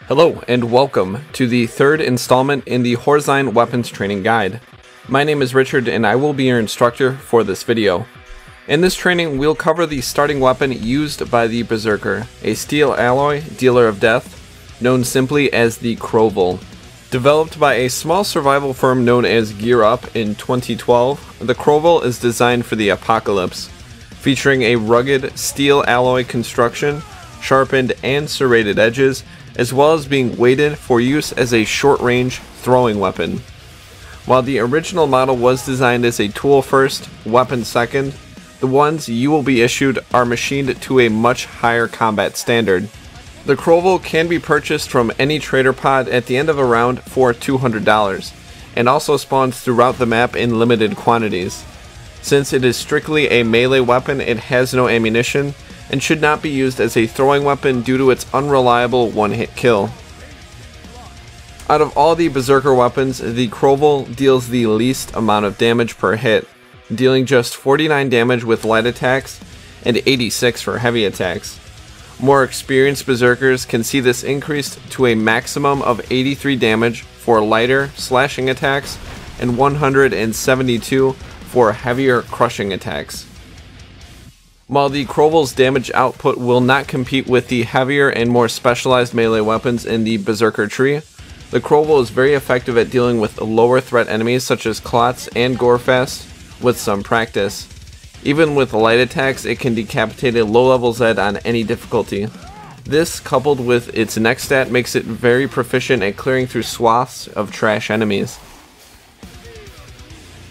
Hello and welcome to the third installment in the Horizon Weapons Training Guide. My name is Richard and I will be your instructor for this video. In this training we'll cover the starting weapon used by the Berserker, a steel alloy dealer of death, known simply as the Crovel. Developed by a small survival firm known as Gear Up in 2012, the Crovel is designed for the apocalypse, featuring a rugged steel alloy construction, sharpened and serrated edges, as well as being weighted for use as a short-range throwing weapon. While the original model was designed as a tool first, weapon second, the ones you will be issued are machined to a much higher combat standard. The Crovel can be purchased from any trader pod at the end of a round for $200, and also spawns throughout the map in limited quantities. Since it is strictly a melee weapon, it has no ammunition, and should not be used as a throwing weapon due to its unreliable one-hit kill. Out of all the Berserker weapons, the Crovel deals the least amount of damage per hit, dealing just 49 damage with light attacks and 86 for heavy attacks. More experienced Berserkers can see this increased to a maximum of 83 damage for lighter slashing attacks and 172 for heavier crushing attacks. While the Crovel's damage output will not compete with the heavier and more specialized melee weapons in the Berserker tree, the Crovel is very effective at dealing with lower threat enemies such as Clots and Gorefast with some practice. Even with light attacks, it can decapitate a low-level Zed on any difficulty. This, coupled with its next stat, makes it very proficient at clearing through swaths of trash enemies.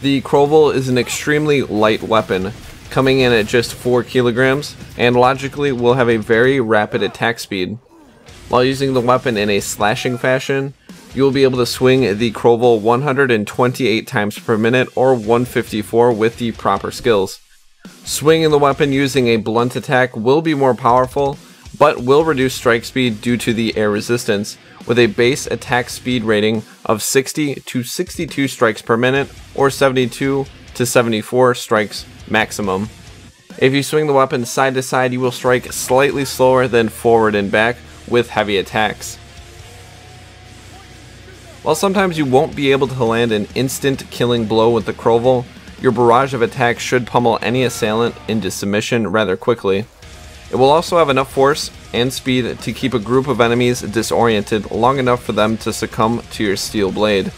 The Crovel is an extremely light weapon, coming in at just 4 kilograms, and logically will have a very rapid attack speed. While using the weapon in a slashing fashion, you will be able to swing the Crovel 128 times per minute or 154 with the proper skills. Swinging the weapon using a blunt attack will be more powerful, but will reduce strike speed due to the air resistance, with a base attack speed rating of 60 to 62 strikes per minute or 72 to 74 strikes maximum. If you swing the weapon side to side, you will strike slightly slower than forward and back with heavy attacks. While sometimes you won't be able to land an instant killing blow with the Crovel, your barrage of attacks should pummel any assailant into submission rather quickly. It will also have enough force and speed to keep a group of enemies disoriented long enough for them to succumb to your steel blade.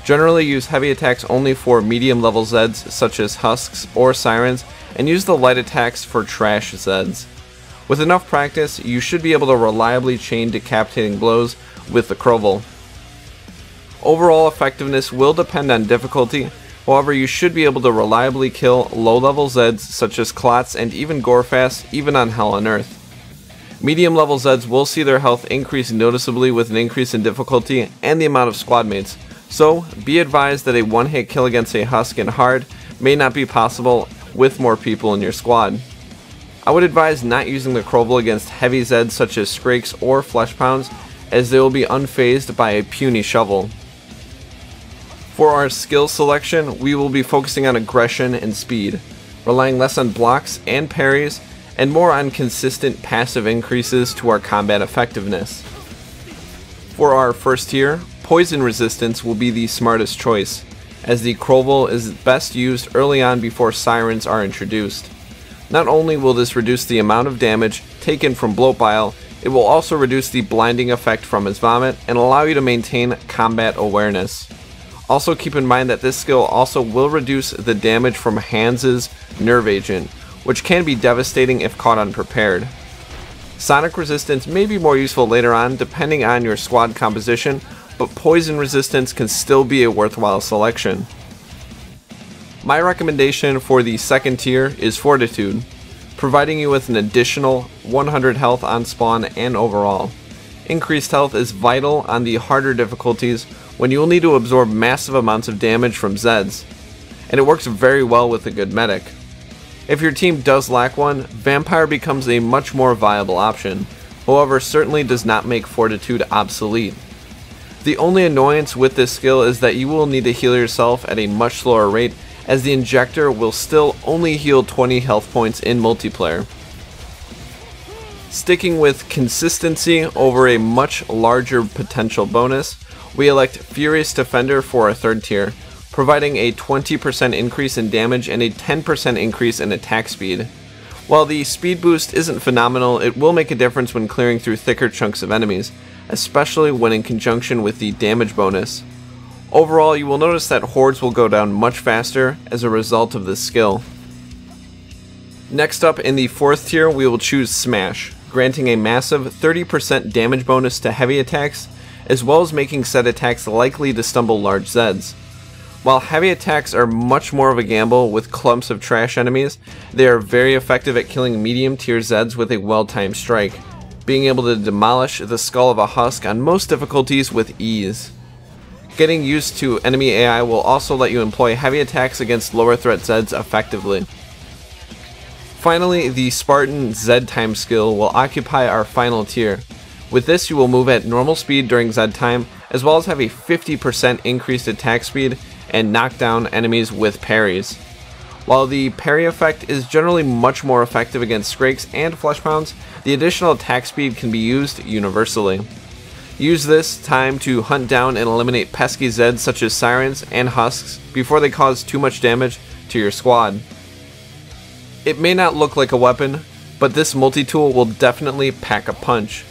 Generally use heavy attacks only for medium level Zeds such as Husks or Sirens, and use the light attacks for trash Zeds. With enough practice, you should be able to reliably chain decapitating blows with the Crovel. Overall effectiveness will depend on difficulty, however you should be able to reliably kill low level Zeds such as Clots and even Gorefast even on Hell on Earth. Medium level Zeds will see their health increase noticeably with an increase in difficulty and the amount of squad mates. So, be advised that a one-hit kill against a Husk in hard may not be possible with more people in your squad. I would advise not using the Crovel against heavy Zeds such as Skrakes or Flesh Pounds, as they will be unfazed by a puny shovel. For our skill selection, we will be focusing on aggression and speed, relying less on blocks and parries, and more on consistent passive increases to our combat effectiveness. For our first tier, poison resistance will be the smartest choice, as the Crovel is best used early on before Sirens are introduced. Not only will this reduce the amount of damage taken from Bloat Bile, it will also reduce the blinding effect from his vomit and allow you to maintain combat awareness. Also keep in mind that this skill also will reduce the damage from Hans' Nerve Agent, which can be devastating if caught unprepared. Sonic resistance may be more useful later on depending on your squad composition, but poison resistance can still be a worthwhile selection. My recommendation for the second tier is Fortitude, providing you with an additional 100 health on spawn and overall. Increased health is vital on the harder difficulties when you will need to absorb massive amounts of damage from Zeds, and it works very well with a good medic. If your team does lack one, Vampire becomes a much more viable option, however certainly does not make Fortitude obsolete. The only annoyance with this skill is that you will need to heal yourself at a much slower rate, as the injector will still only heal 20 health points in multiplayer. Sticking with consistency over a much larger potential bonus, we elect Furious Defender for our third tier, providing a 20% increase in damage and a 10% increase in attack speed. While the speed boost isn't phenomenal, it will make a difference when clearing through thicker chunks of enemies, especially when in conjunction with the damage bonus. Overall, you will notice that hordes will go down much faster as a result of this skill. Next up, in the fourth tier, we will choose Smash, granting a massive 30% damage bonus to heavy attacks, as well as making said attacks likely to stumble large Zeds. While heavy attacks are much more of a gamble with clumps of trash enemies, they are very effective at killing medium tier Zeds with a well-timed strike, being able to demolish the skull of a husk on most difficulties with ease. Getting used to enemy AI will also let you employ heavy attacks against lower threat Zeds effectively. Finally, the Spartan Z time skill will occupy our final tier. With this, you will move at normal speed during Z time, as well as have a 50% increased attack speed and knock down enemies with parries. While the parry effect is generally much more effective against Skrakes and Fleshpounds, the additional attack speed can be used universally. Use this time to hunt down and eliminate pesky Zeds such as Sirens and Husks before they cause too much damage to your squad. It may not look like a weapon, but this multi-tool will definitely pack a punch.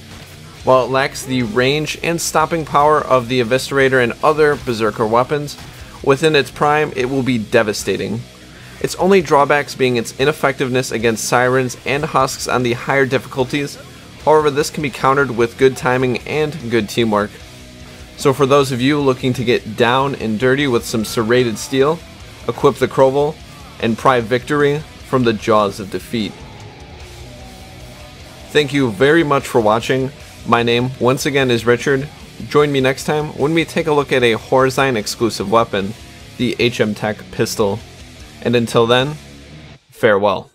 While it lacks the range and stopping power of the Eviscerator and other Berserker weapons, within its prime it will be devastating. Its only drawbacks being its ineffectiveness against Sirens and Husks on the higher difficulties. However, this can be countered with good timing and good teamwork. So for those of you looking to get down and dirty with some serrated steel, equip the Crovel and pry victory from the jaws of defeat. Thank you very much for watching. My name once again is Richard. Join me next time when we take a look at a Horizon exclusive weapon, the HM Tech pistol. And until then, farewell.